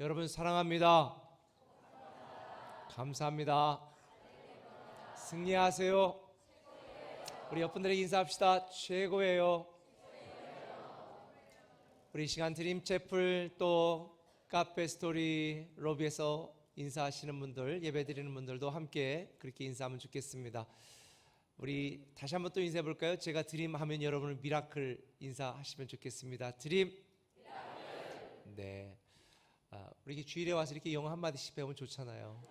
여러분 사랑합니다. 감사합니다. 승리하세요. 우리 옆분들에게 인사합시다. 최고예요. 우리 시간 드림 채플 또 카페 스토리 로비에서 인사하시는 분들, 예배 드리는 분들도 함께 그렇게 인사하면 좋겠습니다. 우리 다시 한번 또 인사해 볼까요? 제가 드림 하면 여러분은 미라클 인사하시면 좋겠습니다. 드림. 네. 우리 주일에 와서 이렇게 영어 한마디씩 배우면 좋잖아요.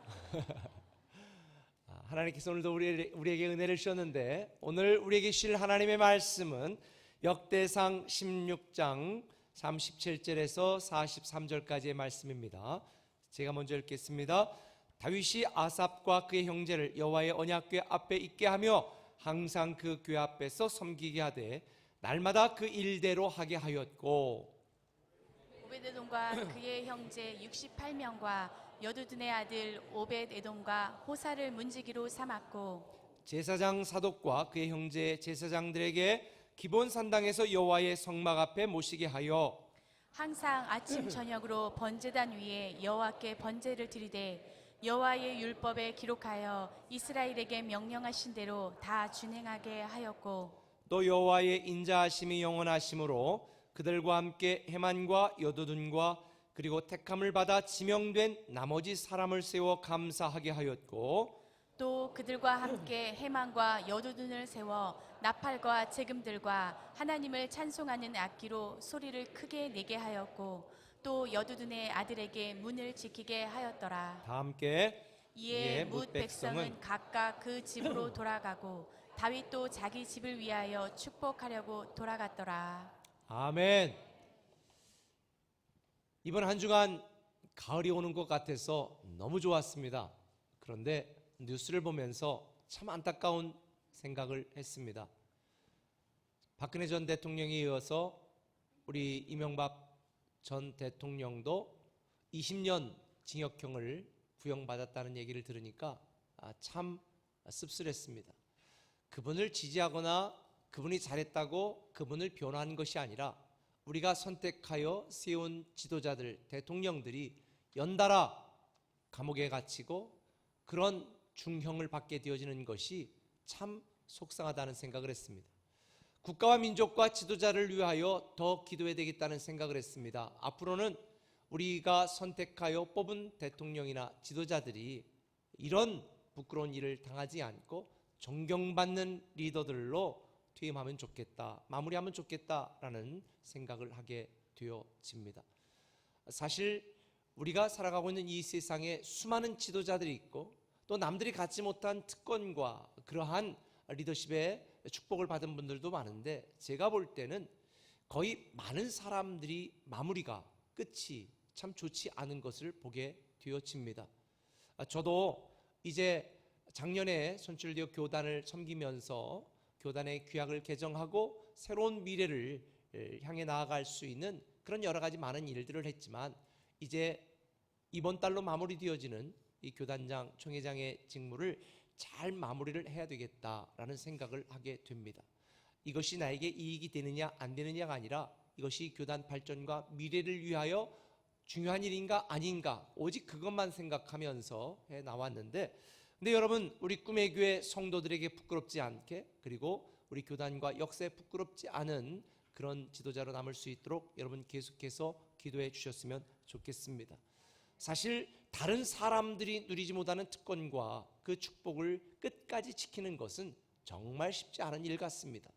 하나님께서 오늘도 우리에게 은혜를 주셨는데, 오늘 우리에게 주실 하나님의 말씀은 역대상 16장 37절에서 43절까지의 말씀입니다. 제가 먼저 읽겠습니다. 다윗이 아삽과 그의 형제를 여호와의 언약궤 앞에 있게 하며 항상 그 궤 앞에서 섬기게 하되 날마다 그 일대로 하게 하였고, 오벳에돔과 그의 형제 68명과 여두둔의 아들 오벳에돔과 호사를 문지기로 삼았고, 제사장 사독과 그의 형제 제사장들에게 기본 산당에서 여호와의 성막 앞에 모시게 하여 항상 아침 저녁으로 번제단 위에 여호와께 번제를 드리되 여호와의 율법에 기록하여 이스라엘에게 명령하신 대로 다 준행하게 하였고, 또 여호와의 인자하심이 영원하심으로 그들과 함께 헤만과 여두둔과 그리고 택함을 받아 지명된 나머지 사람을 세워 감사하게 하였고, 또 그들과 함께 헤만과 여두둔을 세워 나팔과 재금들과 하나님을 찬송하는 악기로 소리를 크게 내게 하였고, 또 여두둔의 아들에게 문을 지키게 하였더라. 다 함께 이에 뭇 백성은 각각 그 집으로 돌아가고 다윗도 자기 집을 위하여 축복하려고 돌아갔더라. 아멘. 이번 한 주간 가을이 오는 것 같아서 너무 좋았습니다. 그런데 뉴스를 보면서 참 안타까운 생각을 했습니다. 박근혜 전 대통령에 이어서 우리 이명박 전 대통령도 20년 징역형을 구형받았다는 얘기를 들으니까 참 씁쓸했습니다. 그분을 지지하거나 그분이 잘했다고 그분을 변호하는 것이 아니라 우리가 선택하여 세운 지도자들, 대통령들이 연달아 감옥에 갇히고 그런 중형을 받게 되어지는 것이 참 속상하다는 생각을 했습니다. 국가와 민족과 지도자를 위하여 더 기도해야 되겠다는 생각을 했습니다. 앞으로는 우리가 선택하여 뽑은 대통령이나 지도자들이 이런 부끄러운 일을 당하지 않고 존경받는 리더들로 퇴임하면 좋겠다, 마무리하면 좋겠다라는 생각을 하게 되어집니다. 사실 우리가 살아가고 있는 이 세상에 수많은 지도자들이 있고 또 남들이 갖지 못한 특권과 그러한 리더십의 축복을 받은 분들도 많은데, 제가 볼 때는 거의 많은 사람들이 마무리가 끝이 참 좋지 않은 것을 보게 되어집니다. 저도 이제 작년에 선출되어 교단을 섬기면서 교단의 규약을 개정하고 새로운 미래를 향해 나아갈 수 있는 그런 여러 가지 많은 일들을 했지만, 이제 이번 달로 마무리되어지는 이 교단장, 총회장의 직무를 잘 마무리를 해야 되겠다라는 생각을 하게 됩니다. 이것이 나에게 이익이 되느냐 안 되느냐가 아니라 이것이 교단 발전과 미래를 위하여 중요한 일인가 아닌가, 오직 그것만 생각하면서 해 나왔는데, 근데 여러분, 우리 꿈의 교회 성도들에게 부끄럽지 않게, 그리고 우리 교단과 역사에 부끄럽지 않은 그런 지도자로 남을 수 있도록 여러분 계속해서 기도해 주셨으면 좋겠습니다. 사실 다른 사람들이 누리지 못하는 특권과 그 축복을 끝까지 지키는 것은 정말 쉽지 않은 일 같습니다.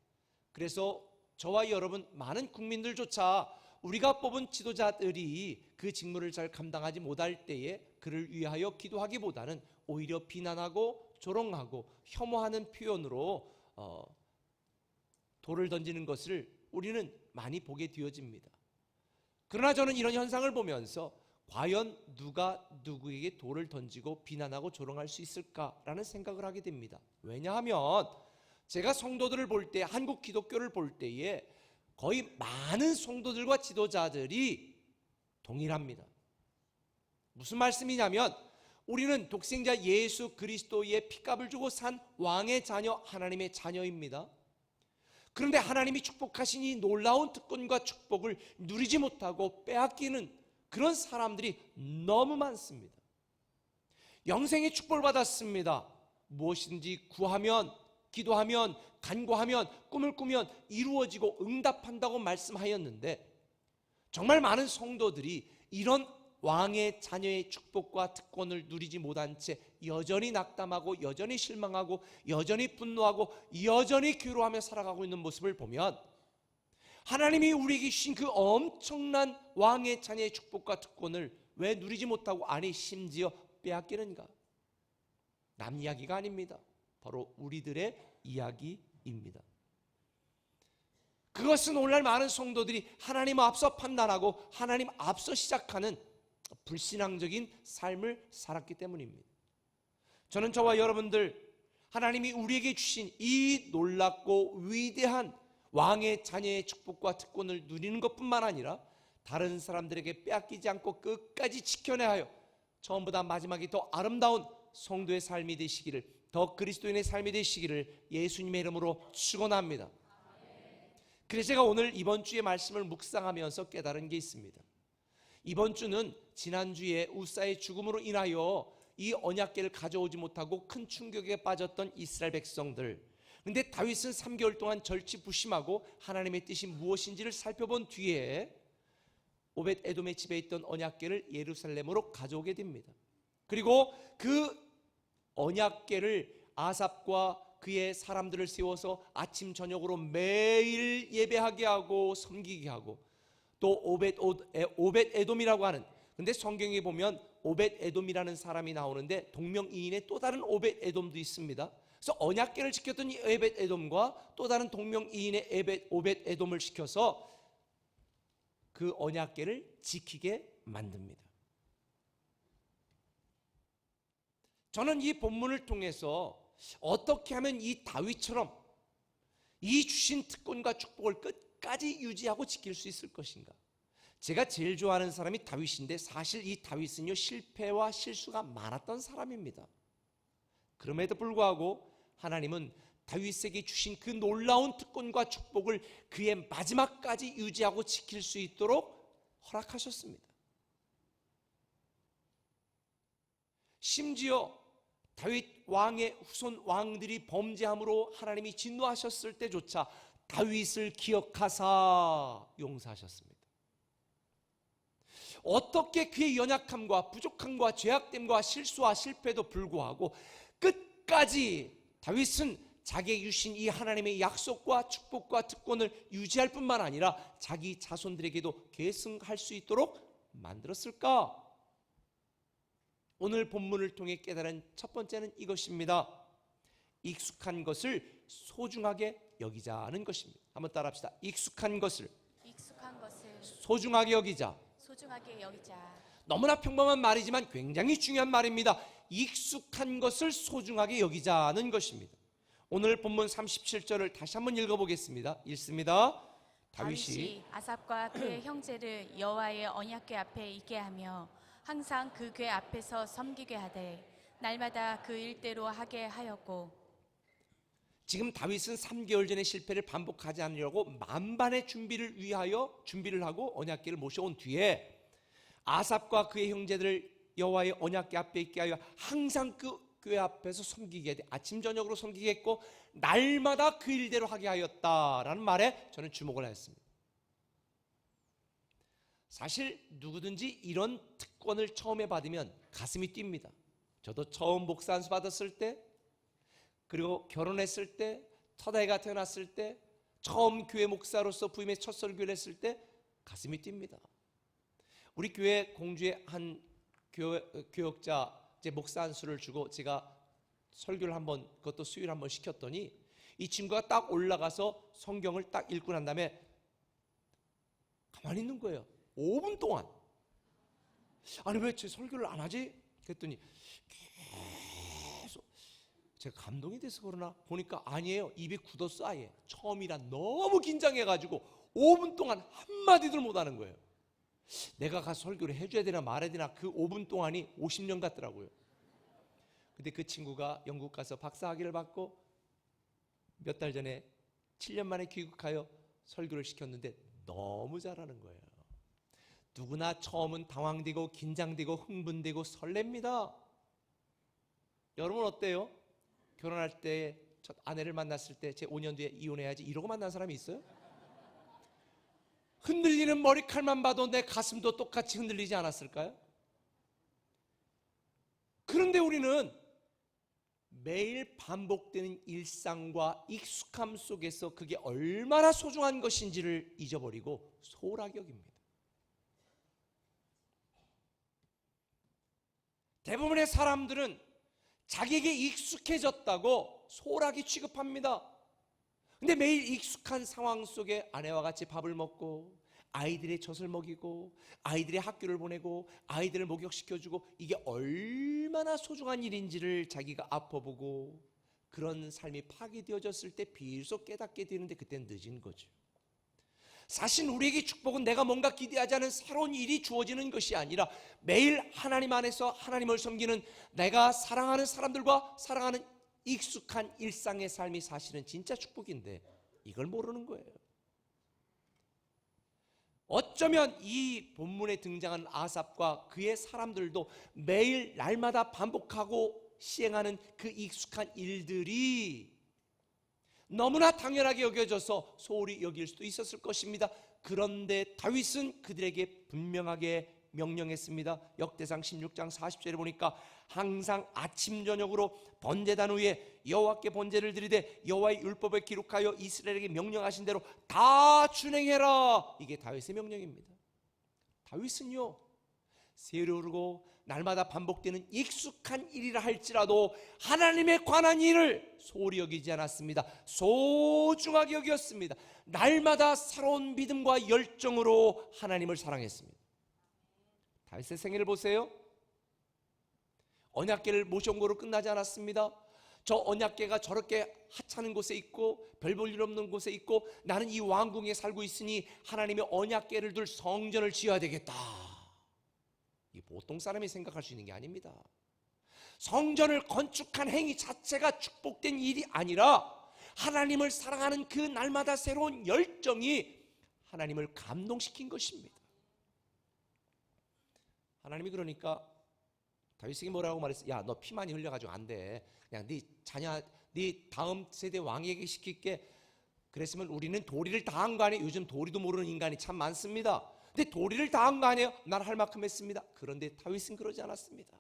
그래서 저와 여러분, 많은 국민들조차 우리가 뽑은 지도자들이 그 직무를 잘 감당하지 못할 때에 그를 위하여 기도하기보다는 오히려 비난하고 조롱하고 혐오하는 표현으로 돌을 던지는 것을 우리는 많이 보게 되어집니다. 그러나 저는 이런 현상을 보면서 과연 누가 누구에게 돌을 던지고 비난하고 조롱할 수 있을까라는 생각을 하게 됩니다. 왜냐하면 제가 성도들을 볼 때, 한국 기독교를 볼 때에 거의 많은 성도들과 지도자들이 동일합니다. 무슨 말씀이냐면, 우리는 독생자 예수 그리스도의 피값을 주고 산 왕의 자녀, 하나님의 자녀입니다. 그런데 하나님이 축복하신 이 놀라운 특권과 축복을 누리지 못하고 빼앗기는 그런 사람들이 너무 많습니다. 영생의 축복을 받았습니다. 무엇인지 구하면, 기도하면, 간구하면, 꿈을 꾸면 이루어지고 응답한다고 말씀하였는데, 정말 많은 성도들이 이런 왕의 자녀의 축복과 특권을 누리지 못한 채 여전히 낙담하고 여전히 실망하고 여전히 분노하고 여전히 괴로워하며 살아가고 있는 모습을 보면, 하나님이 우리에게 주신 그 엄청난 왕의 자녀의 축복과 특권을 왜 누리지 못하고, 아니 심지어 빼앗기는가? 남 이야기가 아닙니다. 바로 우리들의 이야기입니다. 그것은 오늘날 많은 성도들이 하나님 앞서 판단하고 하나님 앞서 시작하는 불신앙적인 삶을 살았기 때문입니다. 저는 저와 여러분들, 하나님이 우리에게 주신 이 놀랍고 위대한 왕의 자녀의 축복과 특권을 누리는 것뿐만 아니라 다른 사람들에게 빼앗기지 않고 끝까지 지켜내야 하여 처음보다 마지막이 더 아름다운 성도의 삶이 되시기를, 더 그리스도인의 삶이 되시기를 예수님의 이름으로 축원합니다. 그래서 제가 오늘 이번 주의 말씀을 묵상하면서 깨달은 게 있습니다. 이번 주는 지난주에 우사의 죽음으로 인하여 이 언약궤를 가져오지 못하고 큰 충격에 빠졌던 이스라엘 백성들, 그런데 다윗은 3개월 동안 절치부심하고 하나님의 뜻이 무엇인지를 살펴본 뒤에 오벳 에돔의 집에 있던 언약궤를 예루살렘으로 가져오게 됩니다. 그리고 그 언약궤를 아삽과 그의 사람들을 세워서 아침 저녁으로 매일 예배하게 하고 섬기게 하고, 또 오벳 에돔이라고 하는, 근데 성경에 보면 오벳 에돔이라는 사람이 나오는데 동명이인의 또 다른 오벳 에돔도 있습니다. 그래서 언약궤를 지켰던 이 오벳 에돔과 또 다른 동명이인의 오벳 에돔을 시켜서 그 언약궤를 지키게 만듭니다. 저는 이 본문을 통해서 어떻게 하면 이 다윗처럼 이 주신 특권과 축복을 끝까지 유지하고 지킬 수 있을 것인가? 제가 제일 좋아하는 사람이 다윗인데, 사실 이 다윗은요 실패와 실수가 많았던 사람입니다. 그럼에도 불구하고 하나님은 다윗에게 주신 그 놀라운 특권과 축복을 그의 마지막까지 유지하고 지킬 수 있도록 허락하셨습니다. 심지어 다윗 왕의 후손 왕들이 범죄함으로 하나님이 진노하셨을 때조차 다윗을 기억하사 용서하셨습니다. 어떻게 그의 연약함과 부족함과 죄악됨과 실수와 실패도 불구하고 끝까지 다윗은 자기에게 주신 이 하나님의 약속과 축복과 특권을 유지할 뿐만 아니라 자기 자손들에게도 계승할 수 있도록 만들었을까? 오늘 본문을 통해 깨달은 첫 번째는 이것입니다. 익숙한 것을 소중하게 여기자는 것입니다. 한번 따라합시다. 익숙한 것을 소중하게 여기자. 너무나 평범한 말이지만 굉장히 중요한 말입니다. 익숙한 것을 소중하게 여기자는 것입니다. 오늘 본문 37절을 다시 한번 읽어보겠습니다. 읽습니다. 다윗이 아삽과 그의 형제를 여호와의 언약궤 앞에 있게 하며 항상 그 궤 앞에서 섬기게 하되 날마다 그 일대로 하게 하였고. 지금 다윗은 3개월 전의 실패를 반복하지 않으려고 만반의 준비를 하고 언약궤를 모셔온 뒤에 아삽과 그의 형제들을 여호와의 언약궤 앞에 있게 하여 항상 그 궤 앞에서 섬기게 돼, 아침 저녁으로 섬기게 했고 날마다 그 일대로 하게 하였다라는 말에 저는 주목을 했습니다. 사실 누구든지 이런 특권을 처음에 받으면 가슴이 뜁니다. 저도 처음 목사 안수 받았을 때, 그리고 결혼했을 때, 첫 아이가 태어났을 때, 처음 교회 목사로서 부임의 첫 설교를 했을 때 가슴이 뜁니다. 우리 교회 공주의 한 교역자 이제 목사 안수를 주고 제가 설교를 한번, 그것도 수요일 한번 시켰더니 이 친구가 딱 올라가서 성경을 딱 읽고 난 다음에 가만히 있는 거예요. 5분 동안. 아니 왜 제 설교를 안 하지? 그랬더니 계속, 제가 감동이 돼서 그러나 보니까 아니에요. 입이 굳었어. 아예 처음이라 너무 긴장해가지고 5분 동안 한마디도 못하는 거예요. 내가 가서 설교를 해줘야 되나 말아야 되나, 그 5분 동안이 50년 같더라고요. 근데 그 친구가 영국 가서 박사학위를 받고 몇 달 전에 7년 만에 귀국하여 설교를 시켰는데 너무 잘하는 거예요. 누구나 처음은 당황되고 긴장되고 흥분되고 설렙니다. 여러분 어때요? 결혼할 때 첫 아내를 만났을 때 제 5년 뒤에 이혼해야지 이러고 만난 사람이 있어요? 흔들리는 머리칼만 봐도 내 가슴도 똑같이 흔들리지 않았을까요? 그런데 우리는 매일 반복되는 일상과 익숙함 속에서 그게 얼마나 소중한 것인지를 잊어버리고 소홀하게 여깁니다. 대부분의 사람들은 자기에게 익숙해졌다고 소홀하게 취급합니다. 근데 매일 익숙한 상황 속에 아내와 같이 밥을 먹고 아이들의 젖을 먹이고 아이들의 학교를 보내고 아이들을 목욕시켜주고 이게 얼마나 소중한 일인지를 자기가 아파보고 그런 삶이 파괴되어졌을 때 비로소 깨닫게 되는데 그때는 늦은 거죠. 사실 우리에게 축복은 내가 뭔가 기대하지 않은 새로운 일이 주어지는 것이 아니라 매일 하나님 안에서 하나님을 섬기는 내가 사랑하는 사람들과 사랑하는 익숙한 일상의 삶이 사실은 진짜 축복인데 이걸 모르는 거예요. 어쩌면 이 본문에 등장하는 아삽과 그의 사람들도 매일 날마다 반복하고 시행하는 그 익숙한 일들이 너무나 당연하게 여겨져서 소홀히 여길 수도 있었을 것입니다. 그런데 다윗은 그들에게 분명하게 명령했습니다. 역대상 16장 40절에 보니까 항상 아침 저녁으로 번제단 위에 여호와께 번제를 드리되 여호와의 율법에 기록하여 이스라엘에게 명령하신 대로 다 준행해라. 이게 다윗의 명령입니다. 다윗은요, 세려오르고 날마다 반복되는 익숙한 일이라 할지라도 하나님에 관한 일을 소홀히 여기지 않았습니다. 소중하게 여겼습니다. 날마다 새로운 믿음과 열정으로 하나님을 사랑했습니다. 다윗의 생애를 보세요. 언약궤를 모셔온 거로 끝나지 않았습니다. 저 언약궤가 저렇게 하찮은 곳에 있고 별 볼 일 없는 곳에 있고 나는 이 왕궁에 살고 있으니 하나님의 언약궤를 둘 성전을 지어야 되겠다. 이 보통 사람이 생각할 수 있는 게 아닙니다. 성전을 건축한 행위 자체가 축복된 일이 아니라 하나님을 사랑하는 그 날마다 새로운 열정이 하나님을 감동시킨 것입니다. 하나님이 그러니까 다윗에게 뭐라고 말했어요? 야, 너 피 많이 흘려가지고 안 돼. 그냥 네 자녀, 네 다음 세대 왕에게 시킬게. 그랬으면 우리는 도리를 다한 거 아니에요? 요즘 도리도 모르는 인간이 참 많습니다. 근데 도리를 다한 거 아니에요? 난 할 만큼 했습니다. 그런데 다윗은 그러지 않았습니다.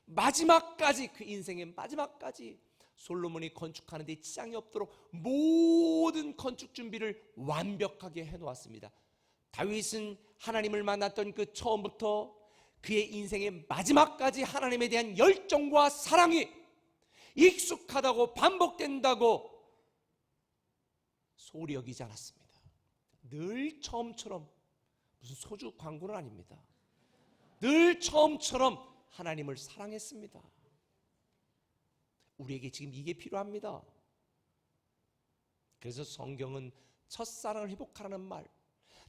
마지막까지, 그 인생의 마지막까지 솔로몬이 건축하는데 지장이 없도록 모든 건축 준비를 완벽하게 해놓았습니다. 다윗은 하나님을 만났던 그 처음부터 그의 인생의 마지막까지 하나님에 대한 열정과 사랑이 익숙하다고 반복된다고 소홀히 여기지 않았습니다. 늘 처음처럼, 무슨 소주 광고는 아닙니다. 늘 처음처럼 하나님을 사랑했습니다. 우리에게 지금 이게 필요합니다. 그래서 성경은 첫사랑을 회복하라는 말,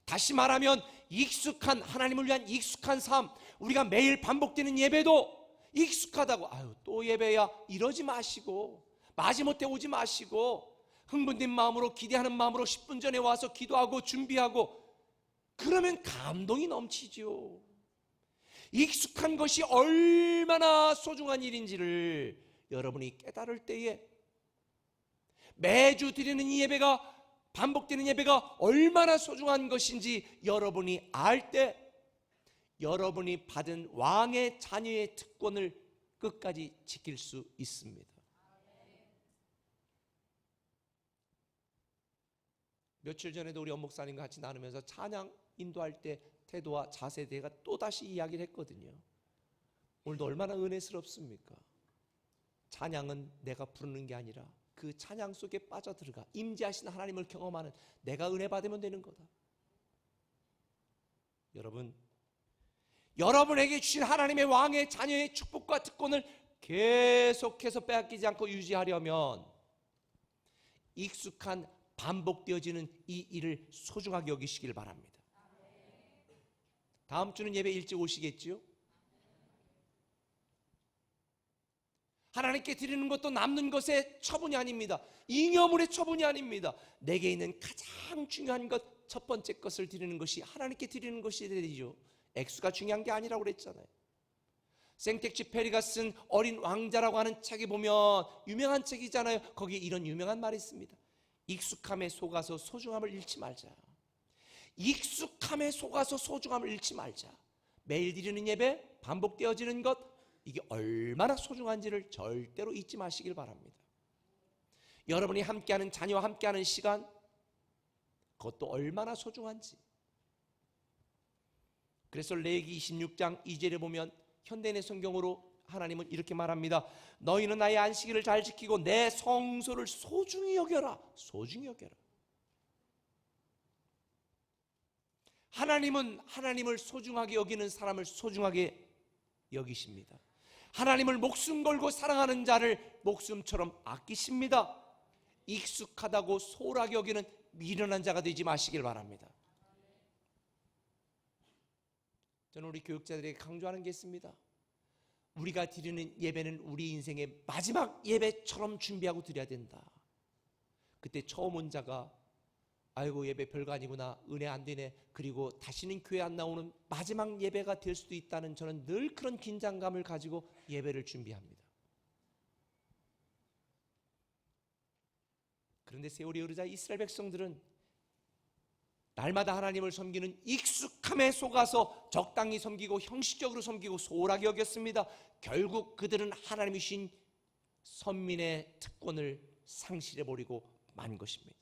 다시 말하면 익숙한, 하나님을 위한 익숙한 삶, 우리가 매일 반복되는 예배도 익숙하다고, 아유 또 예배야, 이러지 마시고 마지못해 오지 마시고 흥분된 마음으로, 기대하는 마음으로 10분 전에 와서 기도하고 준비하고 그러면 감동이 넘치죠. 익숙한 것이 얼마나 소중한 일인지를 여러분이 깨달을 때에 매주 드리는 이 예배가, 반복되는 예배가 얼마나 소중한 것인지 여러분이 알 때 여러분이 받은 왕의 자녀의 특권을 끝까지 지킬 수 있습니다. 며칠 전에도 우리 엄목사님과 같이 나누면서 찬양 인도할 때 태도와 자세에 대해 또다시 이야기를 했거든요. 오늘도 얼마나 은혜스럽습니까? 찬양은 내가 부르는 게 아니라 그 찬양 속에 빠져들어가 임재하신 하나님을 경험하는 내가 은혜 받으면 되는 거다. 여러분, 여러분에게 주신 하나님의 왕의 자녀의 축복과 특권을 계속해서 빼앗기지 않고 유지하려면 익숙한 반복되어지는 이 일을 소중하게 여기시길 바랍니다. 다음 주는 예배 일찍 오시겠지요? 하나님께 드리는 것도 남는 것의 처분이 아닙니다. 잉여물의 처분이 아닙니다. 내게 있는 가장 중요한 것, 첫 번째 것을 드리는 것이 하나님께 드리는 것이 되죠. 액수가 중요한 게 아니라고 그랬잖아요. 생텍쥐페리가 쓴 어린 왕자라고 하는 책에 보면 유명한 책이잖아요. 거기에 이런 유명한 말이 있습니다. 익숙함에 속아서 소중함을 잃지 말자. 익숙함에 속아서 소중함을 잃지 말자. 매일 드리는 예배, 반복되어지는 것, 이게 얼마나 소중한지를 절대로 잊지 마시길 바랍니다. 여러분이 함께하는 자녀와 함께하는 시간, 그것도 얼마나 소중한지. 그래서 레위기 26장 2절에 보면 현대인의 성경으로 하나님은 이렇게 말합니다. 너희는 나의 안식일을 잘 지키고 내 성소를 소중히 여겨라. 소중히 여겨라. 하나님은 하나님을 소중하게 여기는 사람을 소중하게 여기십니다. 하나님을 목숨 걸고 사랑하는 자를 목숨처럼 아끼십니다. 익숙하다고 소홀하게 여기는 미련한 자가 되지 마시길 바랍니다. 저는 우리 교육자들에게 강조하는 게 있습니다. 우리가 드리는 예배는 우리 인생의 마지막 예배처럼 준비하고 드려야 된다. 그때 처음 온 자가 아이고 예배 별거 아니구나, 은혜 안 되네, 그리고 다시는 교회 안 나오는 마지막 예배가 될 수도 있다는 저는 늘 그런 긴장감을 가지고 예배를 준비합니다. 그런데 세월이 흐르자 이스라엘 백성들은 날마다 하나님을 섬기는 익숙함에 속아서 적당히 섬기고 형식적으로 섬기고 소홀하게 여겼습니다. 결국 그들은 하나님이 주신 선민의 특권을 상실해버리고 만 것입니다.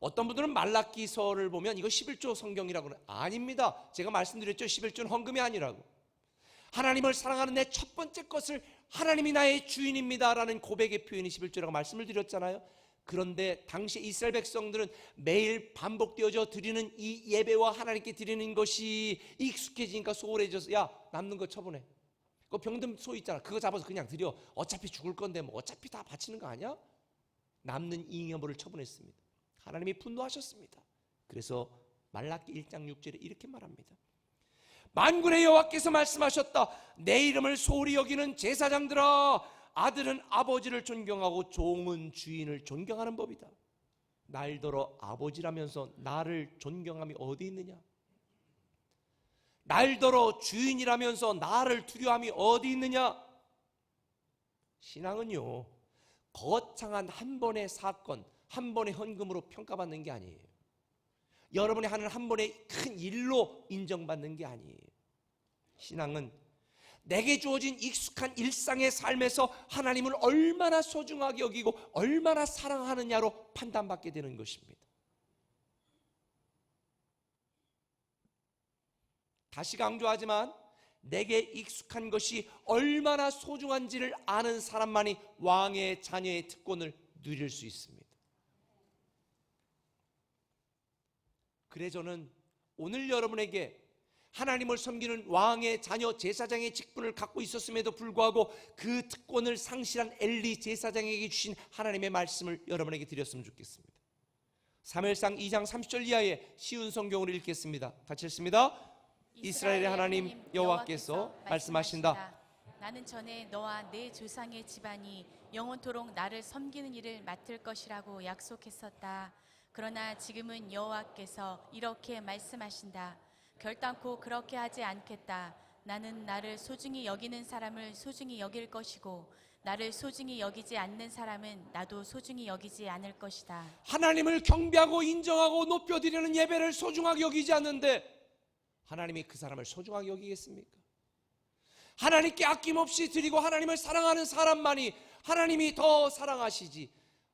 어떤 분들은 말라기서를 보면 이거 11조 성경이라고 하는, 아닙니다. 제가 말씀드렸죠. 11조는 헌금이 아니라고. 하나님을 사랑하는 내 첫 번째 것을 하나님이 나의 주인입니다 라는 고백의 표현이 11조라고 말씀을 드렸잖아요. 그런데 당시 이스라엘 백성들은 매일 반복되어져 드리는 이 예배와 하나님께 드리는 것이 익숙해지니까 소홀해져서 야 남는 거 처분해. 그 병든 소 있잖아. 그거 잡아서 그냥 드려. 어차피 죽을 건데 뭐 어차피 다 바치는 거 아니야? 남는 잉여물을 처분했습니다. 하나님이 분노하셨습니다. 그래서 말라기 1장 6절에 이렇게 말합니다. 만군의 여호와께서 말씀하셨다. 내 이름을 소홀히 여기는 제사장들아, 아들은 아버지를 존경하고 종은 주인을 존경하는 법이다. 날더러 아버지라면서 나를 존경함이 어디 있느냐? 날더러 주인이라면서 나를 두려움이 어디 있느냐? 신앙은요, 거창한 한 번의 사건, 한 번의 헌금으로 평가받는 게 아니에요. 여러분이 하는 한 번의 큰 일로 인정받는 게 아니에요. 신앙은 내게 주어진 익숙한 일상의 삶에서 하나님을 얼마나 소중하게 여기고 얼마나 사랑하느냐로 판단받게 되는 것입니다. 다시 강조하지만 내게 익숙한 것이 얼마나 소중한지를 아는 사람만이 왕의 자녀의 특권을 누릴 수 있습니다. 그래 저는 오늘 여러분에게 하나님을 섬기는 왕의 자녀 제사장의 직분을 갖고 있었음에도 불구하고 그 특권을 상실한 엘리 제사장에게 주신 하나님의 말씀을 여러분에게 드렸으면 좋겠습니다. 사무엘상 2장 30절 이하의 쉬운 성경으로 읽겠습니다. 같이 읽습니다. 이스라엘의 하나님 여호와께서 말씀하신다. 나는 전에 너와 내 조상의 집안이 영원토록 나를 섬기는 일을 맡을 것이라고 약속했었다. 그러나 지금은 여호와께서 이렇게 말씀하신다. 결단코 그렇게 하지 않겠다. 나는 나를 소중히 여기는 사람을 소중히 여길 것이고 나를 소중히 여기지 않는 사람은 나도 소중히 여기지 않을 것이다. 하나님을 경배하고 인정하고 높여드리는 예배를 소중하게 여기지 않는데 하나님이 그 사람을 소중하게 여기겠습니까? 하나님께 아낌없이 드리고 하나님을 사랑하는 사람만이 하나님이 더 사랑하시지,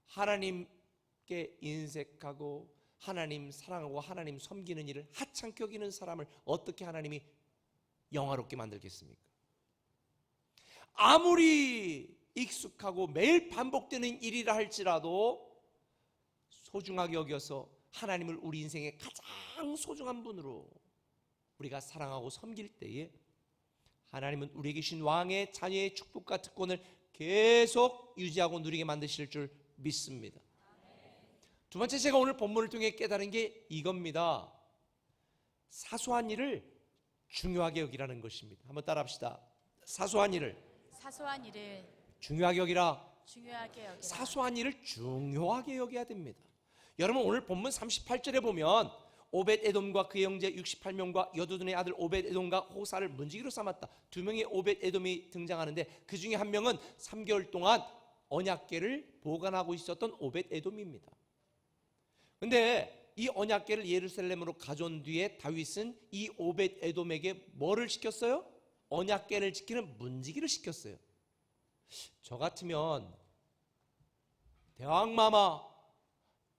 하나님께 인색하고 하나님 사랑하고 하나님 섬기는 일을 하찮게 여기는 사람을 어떻게 하나님이 영화롭게 만들겠습니까? 아무리 익숙하고 매일 반복되는 일이라 할지라도 소중하게 여겨서 하나님을 우리 인생의 가장 소중한 분으로 우리가 사랑하고 섬길 때에 하나님은 우리에게 주신 왕의 자녀의 축복과 특권을 계속 유지하고 누리게 만드실 줄 믿습니다. 두 번째, 제가 오늘 본문을 통해 깨달은 게 이겁니다. 사소한 일을 중요하게 여기라는 것입니다. 한번 따라합시다. 사소한 일을 중요하게 여기라. 중요하게 여기라. 사소한 일을 중요하게 여겨야 됩니다. 여러분 오늘 본문 38절에 보면 오벳 에돔과 그의 형제 68명과 여두둔의 아들 오벳 에돔과 호사를 문지기로 삼았다. 두 명의 오벳 에돔이 등장하는데 그 중에 한 명은 3개월 동안 언약궤를 보관하고 있었던 오벳 에돔입니다. 근데 이 언약궤를 예루살렘으로 가져온 뒤에 다윗은 이 오벳 에돔에게 뭐를 시켰어요? 언약궤를 지키는 문지기를 시켰어요. 저 같으면 대왕마마,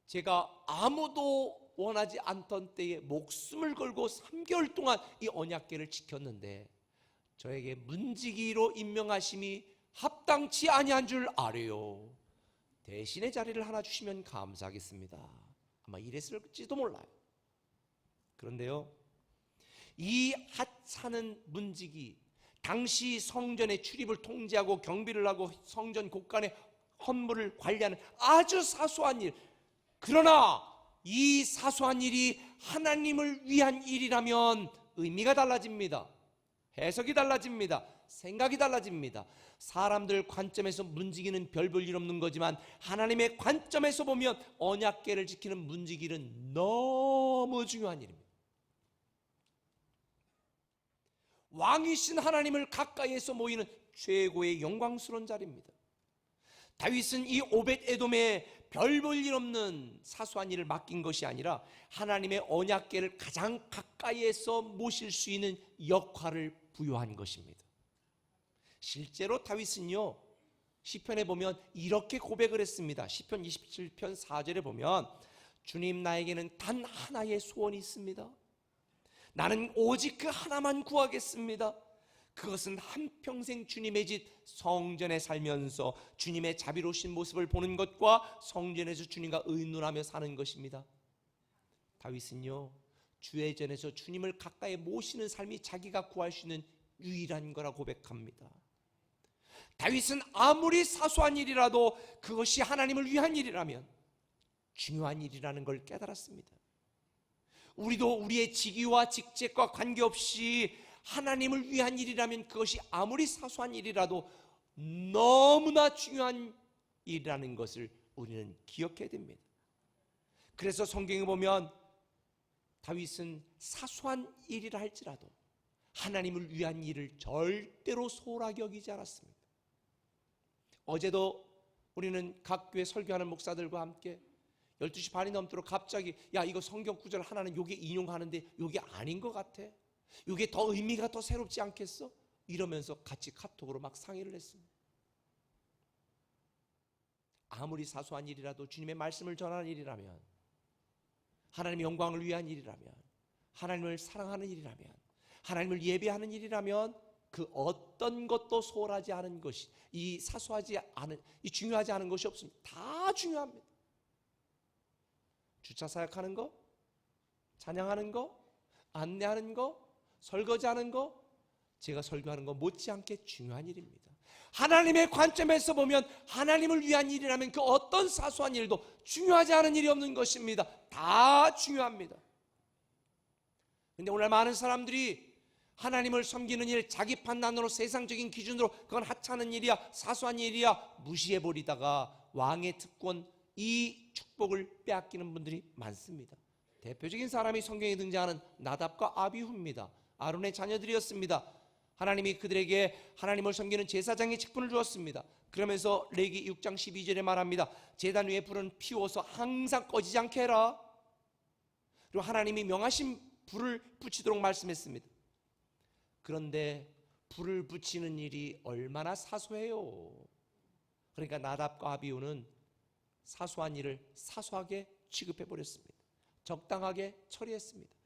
제가 아무도 원하지 않던 때에 목숨을 걸고 3개월 동안 이 언약궤를 지켰는데 저에게 문지기로 임명하심이 합당치 아니한 줄 아뢰요. 대신의 자리를 하나 주시면 감사하겠습니다. 아마 이랬을지도 몰라요. 그런데요, 이 하찮은 문지기, 당시 성전의 출입을 통제하고 경비를 하고 성전 곳간의 헌물을 관리하는 아주 사소한 일, 그러나 이 사소한 일이 하나님을 위한 일이라면 의미가 달라집니다. 해석이 달라집니다. 생각이 달라집니다. 사람들 관점에서 문지기는 별 볼 일 없는 거지만 하나님의 관점에서 보면 언약궤를 지키는 문지기는 너무 중요한 일입니다. 왕이신 하나님을 가까이에서 모이는 최고의 영광스러운 자리입니다. 다윗은 이 오벳 에돔의 별 볼 일 없는 사소한 일을 맡긴 것이 아니라 하나님의 언약궤를 가장 가까이에서 모실 수 있는 역할을 부여한 것입니다. 실제로 다윗은요, 시편에 보면 이렇게 고백을 했습니다. 시편 27편 4절에 보면 주님, 나에게는 단 하나의 소원이 있습니다. 나는 오직 그 하나만 구하겠습니다. 그것은 한평생 주님의 집 성전에 살면서 주님의 자비로우신 모습을 보는 것과 성전에서 주님과 의논하며 사는 것입니다. 다윗은요, 주의 전에서 주님을 가까이 모시는 삶이 자기가 구할 수 있는 유일한 거라 고백합니다. 다윗은 아무리 사소한 일이라도 그것이 하나님을 위한 일이라면 중요한 일이라는 걸 깨달았습니다. 우리도 우리의 직위와 직책과 관계없이 하나님을 위한 일이라면 그것이 아무리 사소한 일이라도 너무나 중요한 일이라는 것을 우리는 기억해야 됩니다. 그래서 성경에 보면 다윗은 사소한 일이라 할지라도 하나님을 위한 일을 절대로 소홀하게 여기지 않았습니다. 어제도 우리는 각 교회 설교하는 목사들과 함께 12시 반이 넘도록 갑자기 야, 이거 성경 구절 하나는 요게 인용하는데 요게 아닌 것 같아, 요게 더 의미가 더 새롭지 않겠어? 이러면서 같이 카톡으로 막 상의를 했습니다. 아무리 사소한 일이라도 주님의 말씀을 전하는 일이라면, 하나님의 영광을 위한 일이라면, 하나님을 사랑하는 일이라면, 하나님을 예배하는 일이라면 그 어떤 것도 소홀하지 않은 것이, 이 사소하지 않은, 이 중요하지 않은 것이 없습니다. 다 중요합니다. 주차 사역하는 거, 찬양하는 거, 안내하는 거, 설거지하는 거, 제가 설교하는 거 못지않게 중요한 일입니다. 하나님의 관점에서 보면 하나님을 위한 일이라면 그 어떤 사소한 일도 중요하지 않은 일이 없는 것입니다. 다 중요합니다. 그런데 오늘 많은 사람들이 하나님을 섬기는 일, 자기 판단으로, 세상적인 기준으로 그건 하찮은 일이야, 사소한 일이야 무시해버리다가 왕의 특권, 이 축복을 빼앗기는 분들이 많습니다. 대표적인 사람이 성경에 등장하는 나답과 아비후입니다. 아론의 자녀들이었습니다. 하나님이 그들에게 하나님을 섬기는 제사장의 직분을 주었습니다. 그러면서 레기 6장 12절에 말합니다. 제단 위에 불은 피워서 항상 꺼지지 않게 해라. 그리고 하나님이 명하신 불을 붙이도록 말씀했습니다. 그런데 불을 붙이는 일이 얼마나 사소해요. 그러니까 나답과 아비후는 사소한 일을 사소하게 취급해버렸습니다. 적당하게 처리했습니다.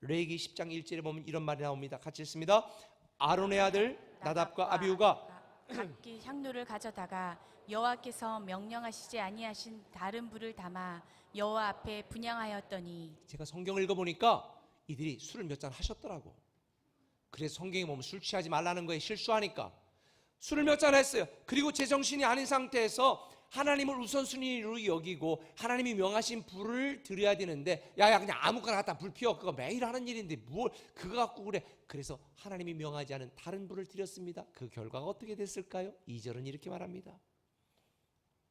레위기 10장 1절에 보면 이런 말이 나옵니다. 같이 읽습니다. 아론의 아들 나답과 아비후가 각기 향로를 가져다가 여호와께서 명령하시지 아니하신 다른 불을 담아 여호와 앞에 분향하였더니, 제가 성경을 읽어보니까 이들이 술을 몇 잔 하셨더라고. 그래서 성경에 보면 술 취하지 말라는 거에 실수하니까 술을 몇 잔 했어요. 그리고 제정신이 아닌 상태에서 하나님을 우선순위로 여기고 하나님이 명하신 불을 드려야 되는데, 야야 그냥 아무거나 갖다 불 피워, 그거 매일 하는 일인데 뭘 그거 갖고 그래. 그래서 하나님이 명하지 않은 다른 불을 드렸습니다. 그 결과가 어떻게 됐을까요? 2절은 이렇게 말합니다.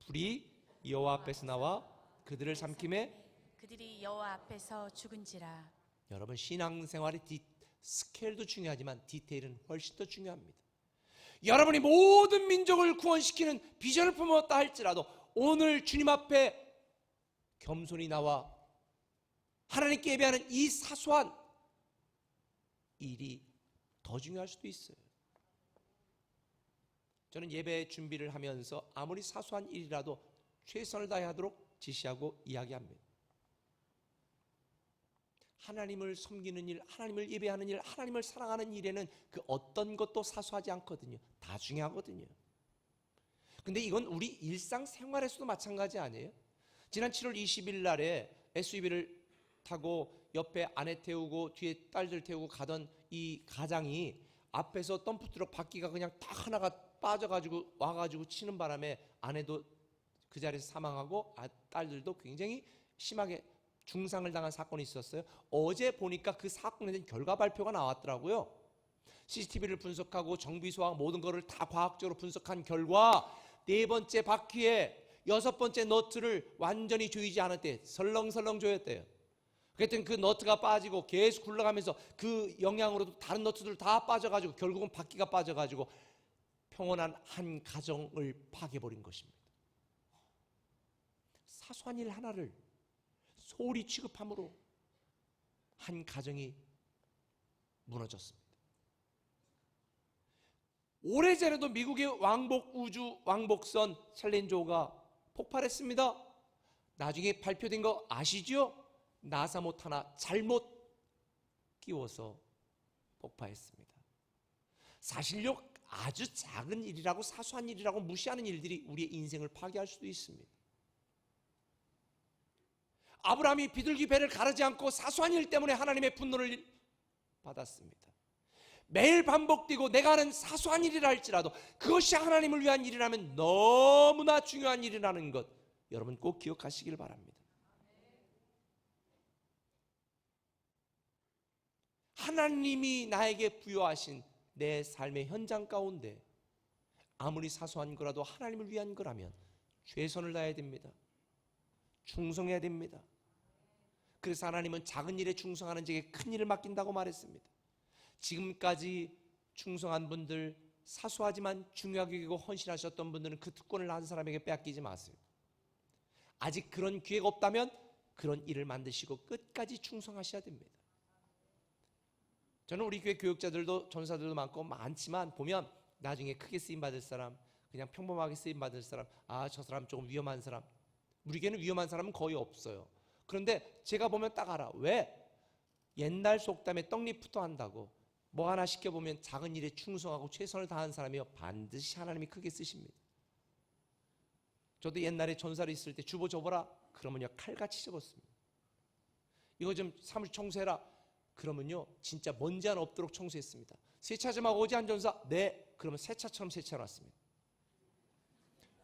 불이 여호와 앞에서 나와 그들을 삼킴에 그들이 여호와 앞에서 죽은지라. 여러분, 신앙생활의 스케일도 중요하지만 디테일은 훨씬 더 중요합니다. 여러분이 모든 민족을 구원시키는 비전을 품었다 할지라도 오늘 주님 앞에 겸손히 나와 하나님께 예배하는 이 사소한 일이 더 중요할 수도 있어요. 저는 예배 준비를 하면서 아무리 사소한 일이라도 최선을 다하도록 지시하고 이야기합니다. 하나님을 섬기는 일, 하나님을 예배하는 일, 하나님을 사랑하는 일에는 그 어떤 것도 사소하지 않거든요. 다 중요하거든요. 근데 이건 우리 일상생활에서도 마찬가지 아니에요? 지난 7월 20일 날에 SUV를 타고 옆에 아내 태우고 뒤에 딸들 태우고 가던 이 가장이 앞에서 덤프트럭 바퀴가 그냥 딱 하나가 빠져가지고 와가지고 치는 바람에 아내도 그 자리에서 사망하고 딸들도 굉장히 심하게 중상을 당한 사건이 있었어요. 어제 보니까 그 사건에 대한 결과 발표가 나왔더라고요. CCTV를 분석하고 정비소와 모든 것을 다 과학적으로 분석한 결과 네 번째 바퀴에 여섯 번째 너트를 완전히 조이지 않을 때 설렁설렁 조였대요. 그랬더니 그 너트가 빠지고 계속 굴러가면서 그 영향으로도 다른 너트들 다 빠져가지고 결국은 바퀴가 빠져가지고 평온한 한 가정을 파괴해버린 것입니다. 사소한 일 하나를 소홀히 취급함으로 한 가정이 무너졌습니다. 오래전에도 미국의 우주 왕복선 챌린저가 폭발했습니다. 나중에 발표된 거 아시죠? 나사 못 하나 잘못 끼워서 폭파했습니다. 사실요, 아주 작은 일이라고 사소한 일이라고 무시하는 일들이 우리의 인생을 파괴할 수도 있습니다. 아브라함이 비둘기 배를 가르지 않고 사소한 일 때문에 하나님의 분노를 받았습니다. 매일 반복되고 내가 하는 사소한 일이라 할지라도 그것이 하나님을 위한 일이라면 너무나 중요한 일이라는 것 여러분 꼭 기억하시길 바랍니다. 하나님이 나에게 부여하신 내 삶의 현장 가운데 아무리 사소한 거라도 하나님을 위한 거라면 최선을 다해야 됩니다. 충성해야 됩니다. 그래서 하나님은 작은 일에 충성하는 자에게 큰 일을 맡긴다고 말했습니다. 지금까지 충성한 분들, 사소하지만 중요하게 여기고 헌신하셨던 분들은 그 특권을 한 사람에게 빼앗기지 마세요. 아직 그런 기회가 없다면 그런 일을 만드시고 끝까지 충성하셔야 됩니다. 저는 우리 교회 교육자들도 전사들도 많지만 보면 나중에 크게 쓰임받을 사람, 그냥 평범하게 쓰임받을 사람, 저 사람 조금 위험한 사람, 우리 교회는 위험한 사람은 거의 없어요. 그런데 제가 보면 딱 알아. 왜? 옛날 속담에 떡잎부터 한다고 뭐 하나 시켜보면 작은 일에 충성하고 최선을 다한 사람이요 반드시 하나님이 크게 쓰십니다. 저도 옛날에 전사로 있을 때 주보 접어라 그러면요 칼같이 접었습니다. 이거 좀 사무실 청소해라 그러면요 진짜 먼지 하나 없도록 청소했습니다. 세차 좀 하고 오지 한 전사? 네. 그러면 세차처럼 세차해놨습니다.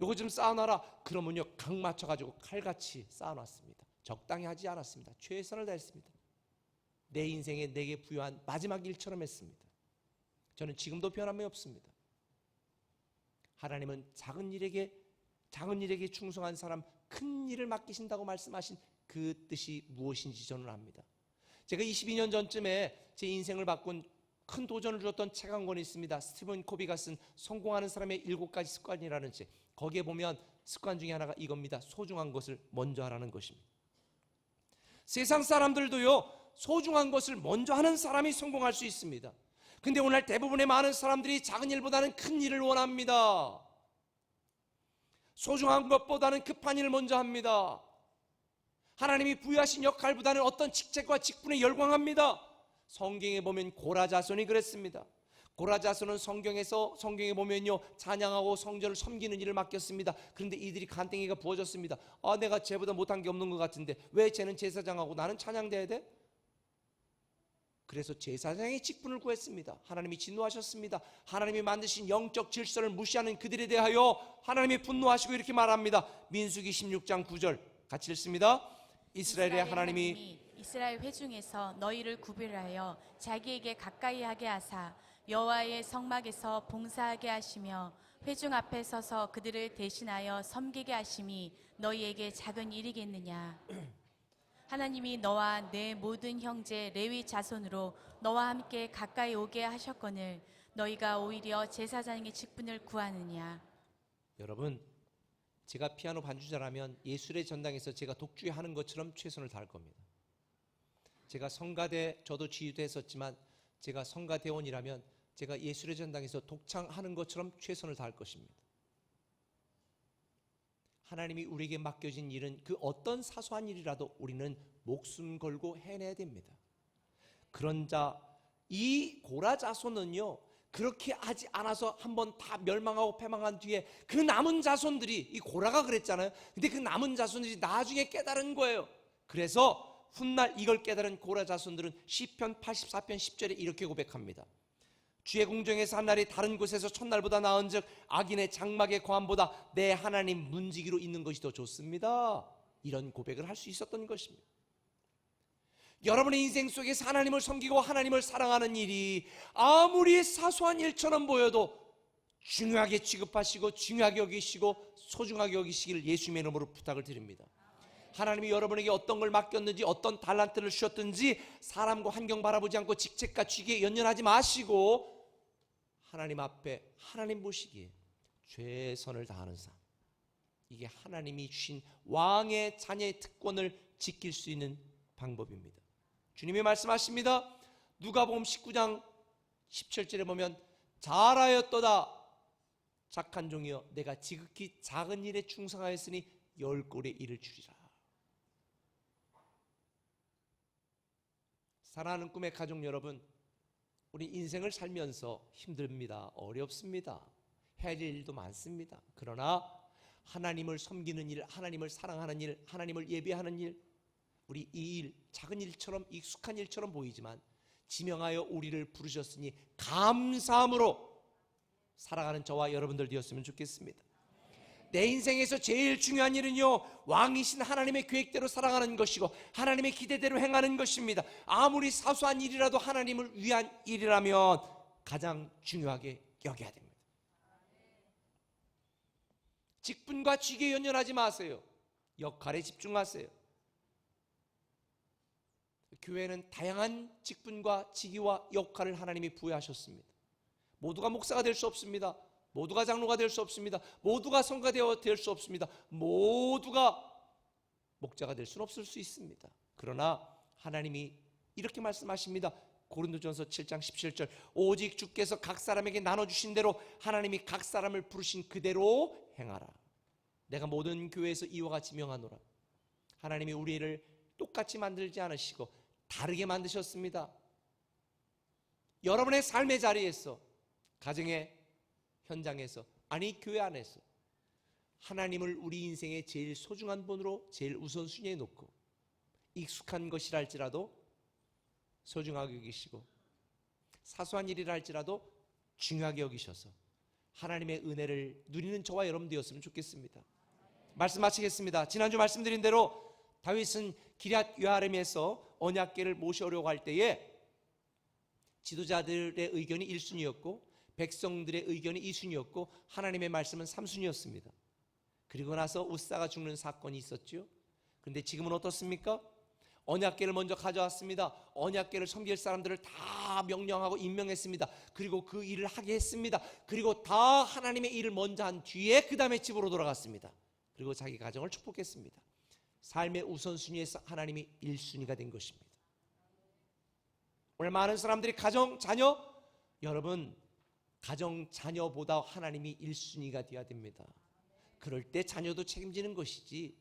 요거 좀 쌓아놔라 그러면요 각 맞춰가지고 칼같이 쌓아놨습니다. 적당히 하지 않았습니다. 최선을 다했습니다. 내 인생에 내게 부여한 마지막 일처럼 했습니다. 저는 지금도 변함이 없습니다. 하나님은 작은 일에게 충성한 사람 큰 일을 맡기신다고 말씀하신 그 뜻이 무엇인지 저는 압니다. 제가 22년 전쯤에 제 인생을 바꾼 큰 도전을 주었던 책 한 권이 있습니다. 스티븐 코비가 쓴 성공하는 사람의 7가지 습관이라는 책. 거기에 보면 습관 중에 하나가 이겁니다. 소중한 것을 먼저 하라는 것입니다. 세상 사람들도요 소중한 것을 먼저 하는 사람이 성공할 수 있습니다. 근데 오늘 대부분의 많은 사람들이 작은 일보다는 큰 일을 원합니다. 소중한 것보다는 급한 일을 먼저 합니다. 하나님이 부여하신 역할보다는 어떤 직책과 직분에 열광합니다. 성경에 보면 고라자손이 그랬습니다. 고라자손은 성경에 보면요 찬양하고 성전을 섬기는 일을 맡겼습니다. 그런데 이들이 간땡이가 부어졌습니다. 내가 쟤보다 못한 게 없는 것 같은데 왜 쟤는 제사장하고 나는 찬양돼야 돼? 그래서 제사장의 직분을 구했습니다. 하나님이 진노하셨습니다. 하나님이 만드신 영적 질서를 무시하는 그들에 대하여 하나님이 분노하시고 이렇게 말합니다. 민수기 16장 9절 같이 읽습니다. 이스라엘의 하나님이 이스라엘 회중에서 너희를 구별하여 자기에게 가까이 하게 하사 여호와의 성막에서 봉사하게 하시며 회중 앞에 서서 그들을 대신하여 섬기게 하심이 너희에게 작은 일이겠느냐. 하나님이 너와 내 모든 형제 레위 자손으로 너와 함께 가까이 오게 하셨거늘 너희가 오히려 제사장의 직분을 구하느냐. 여러분, 제가 피아노 반주자라면 예술의 전당에서 제가 독주하는 것처럼 최선을 다할 겁니다. 제가 성가대, 저도 지휘도 했었지만 제가 성가대원이라면 제가 예술의 전당에서 독창하는 것처럼 최선을 다할 것입니다. 하나님이 우리에게 맡겨진 일은 그 어떤 사소한 일이라도 우리는 목숨 걸고 해내야 됩니다. 그런 자, 이 고라 자손은요, 그렇게 하지 않아서 한번 다 멸망하고 패망한 뒤에 그 남은 자손들이, 이 고라가 그랬잖아요. 근데 그 남은 자손들이 나중에 깨달은 거예요. 그래서 훗날 이걸 깨달은 고라 자손들은 시편 84편 10절에 이렇게 고백합니다. 주의 공정에서 한 날이 다른 곳에서 첫날보다 나은즉 악인의 장막의 고함보다 내 하나님 문지기로 있는 것이 더 좋습니다. 이런 고백을 할 수 있었던 것입니다. 여러분의 인생 속에서 하나님을 섬기고 하나님을 사랑하는 일이 아무리 사소한 일처럼 보여도 중요하게 취급하시고 중요하게 여기시고 소중하게 여기시기를 예수님의 이름으로 부탁을 드립니다. 하나님이 여러분에게 어떤 걸 맡겼는지, 어떤 달란트를 주셨든지 사람과 환경 바라보지 않고 직책과 직위에 연연하지 마시고 하나님 앞에 하나님 보시기에 최선을 다하는 삶, 이게 하나님이 주신 왕의 자녀의 특권을 지킬 수 있는 방법입니다. 주님이 말씀하십니다. 누가복음 19장 17절에 보면 잘하였도다 착한 종이여 내가 지극히 작은 일에 충성하였으니 10꼴의 일을 주리라. 사랑하는 꿈의 가족 여러분, 우리 인생을 살면서 힘듭니다. 어렵습니다. 해야 될 일도 많습니다. 그러나 하나님을 섬기는 일, 하나님을 사랑하는 일, 하나님을 예배하는 일, 우리 이 일, 작은 일처럼 익숙한 일처럼 보이지만 지명하여 우리를 부르셨으니 감사함으로 살아가는 저와 여러분들 되었으면 좋겠습니다. 내 인생에서 제일 중요한 일은요, 왕이신 하나님의 계획대로 살아가는 것이고 하나님의 기대대로 행하는 것입니다. 아무리 사소한 일이라도 하나님을 위한 일이라면 가장 중요하게 여겨야 됩니다. 직분과 직에 연연하지 마세요. 역할에 집중하세요. 교회는 다양한 직분과 직위와 역할을 하나님이 부여하셨습니다. 모두가 목사가 될 수 없습니다. 모두가 장로가 될 수 없습니다. 모두가 성가대가 될 수 없습니다. 모두가 목자가 될 수는 없을 수 있습니다. 그러나 하나님이 이렇게 말씀하십니다. 고린도전서 7장 17절 오직 주께서 각 사람에게 나눠주신 대로 하나님이 각 사람을 부르신 그대로 행하라. 내가 모든 교회에서 이와 같이 명하노라. 하나님이 우리를 똑같이 만들지 않으시고 다르게 만드셨습니다. 여러분의 삶의 자리에서, 가정의 현장에서, 아니 교회 안에서 하나님을 우리 인생의 제일 소중한 분으로 제일 우선순위에 놓고 익숙한 것이라 할지라도 소중하게 여기시고 사소한 일이라 할지라도 중요하게 여기셔서 하나님의 은혜를 누리는 저와 여러분 되었으면 좋겠습니다. 말씀 마치겠습니다. 지난주 말씀드린 대로 다윗은 기럇 여아림에서 언약궤를 모셔오려고 할 때에 지도자들의 의견이 1순위였고 백성들의 의견이 2순위였고 하나님의 말씀은 3순위였습니다. 그리고 나서 우사가 죽는 사건이 있었죠. 그런데 지금은 어떻습니까? 언약궤를 먼저 가져왔습니다. 언약궤를 섬길 사람들을 다 명령하고 임명했습니다. 그리고 그 일을 하게 했습니다. 그리고 다 하나님의 일을 먼저 한 뒤에 그 다음에 집으로 돌아갔습니다. 그리고 자기 가정을 축복했습니다. 삶의 우선순위에서 하나님이 1순위가 된 것입니다. 오늘 많은 사람들이 가정, 자녀, 여러분 가정, 자녀보다 하나님이 1순위가 되어야 됩니다. 그럴 때 자녀도 책임지는 것이지,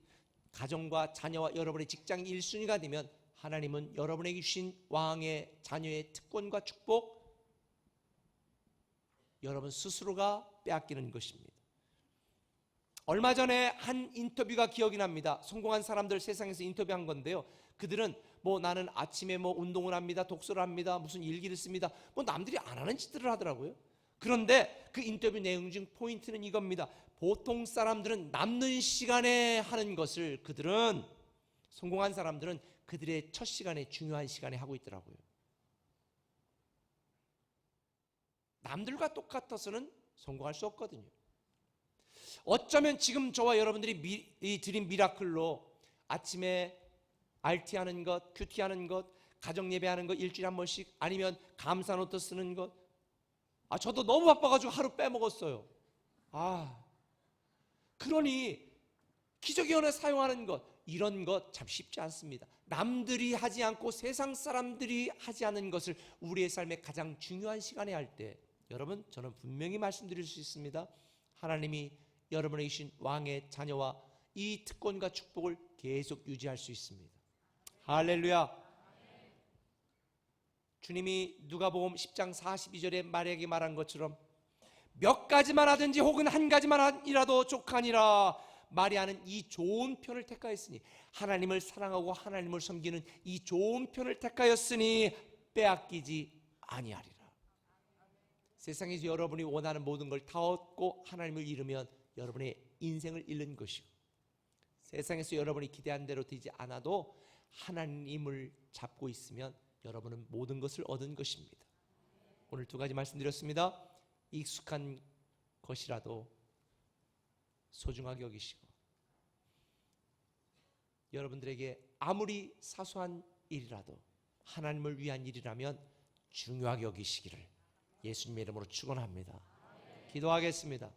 가정과 자녀와 여러분의 직장이 1순위가 되면 하나님은 여러분에게 주신 왕의 자녀의 특권과 축복, 여러분 스스로가 빼앗기는 것입니다. 얼마 전에 한 인터뷰가 기억이 납니다. 성공한 사람들 세상에서 인터뷰한 건데요. 그들은 나는 아침에 운동을 합니다. 독서를 합니다. 무슨 일기를 씁니다. 남들이 안 하는 짓들을 하더라고요. 그런데 그 인터뷰 내용 중 포인트는 이겁니다. 보통 사람들은 남는 시간에 하는 것을 그들은, 성공한 사람들은 그들의 첫 시간에, 중요한 시간에 하고 있더라고요. 남들과 똑같아서는 성공할 수 없거든요. 어쩌면 지금 저와 여러분들이 드린 미라클로 아침에 RT하는 것, 큐티하는 것, 가정 예배하는 것 일주일에 한 번씩, 아니면 감사 노트 쓰는 것. 저도 너무 바빠가지고 하루 빼먹었어요. 그러니 기적의 은혜 사용하는 것, 이런 것 참 쉽지 않습니다. 남들이 하지 않고 세상 사람들이 하지 않은 것을 우리의 삶의 가장 중요한 시간에 할 때, 여러분, 저는 분명히 말씀드릴 수 있습니다. 하나님이 여러분에게 주신 왕의 자녀와 이 특권과 축복을 계속 유지할 수 있습니다. 할렐루야. 주님이 누가복음 10장 42절에 마리아에게 말한 것처럼 몇 가지만 하든지 혹은 한 가지만이라도 족하니라. 마리아는 이 좋은 편을 택하였으니, 하나님을 사랑하고 하나님을 섬기는 이 좋은 편을 택하였으니 빼앗기지 아니하리라. 세상에서 여러분이 원하는 모든 걸 다 얻고 하나님을 잃으면 여러분의 인생을 잃는 것이고, 세상에서 여러분이 기대한 대로 되지 않아도 하나님을 잡고 있으면 여러분은 모든 것을 얻은 것입니다. 오늘 두 가지 말씀드렸습니다. 익숙한 것이라도 소중하게 여기시고, 여러분들에게 아무리 사소한 일이라도 하나님을 위한 일이라면 중요하게 여기시기를 예수님의 이름으로 축원합니다. 기도하겠습니다.